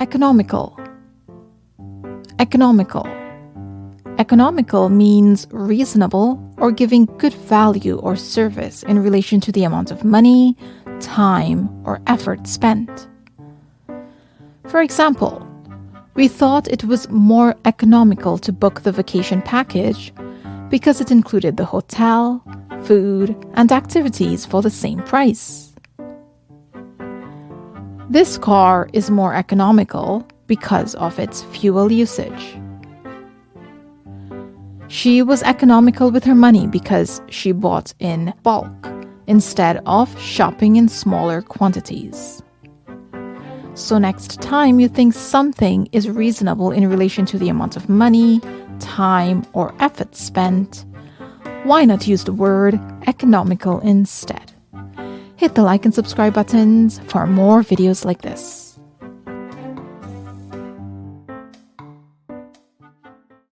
Economical. Economical. Economical means reasonable or giving good value or service in relation to the amount of money, time, or effort spent. For example, we thought it was more economical to book the vacation package because it included the hotel, food, and activities for the same price. This car is more economical because of its fuel usage. She was economical with her money because she bought in bulk instead of shopping in smaller quantities. So next time you think something is reasonable in relation to the amount of money, time, or effort spent, why not use the word economical instead? Hit the like and subscribe buttons for more videos like this.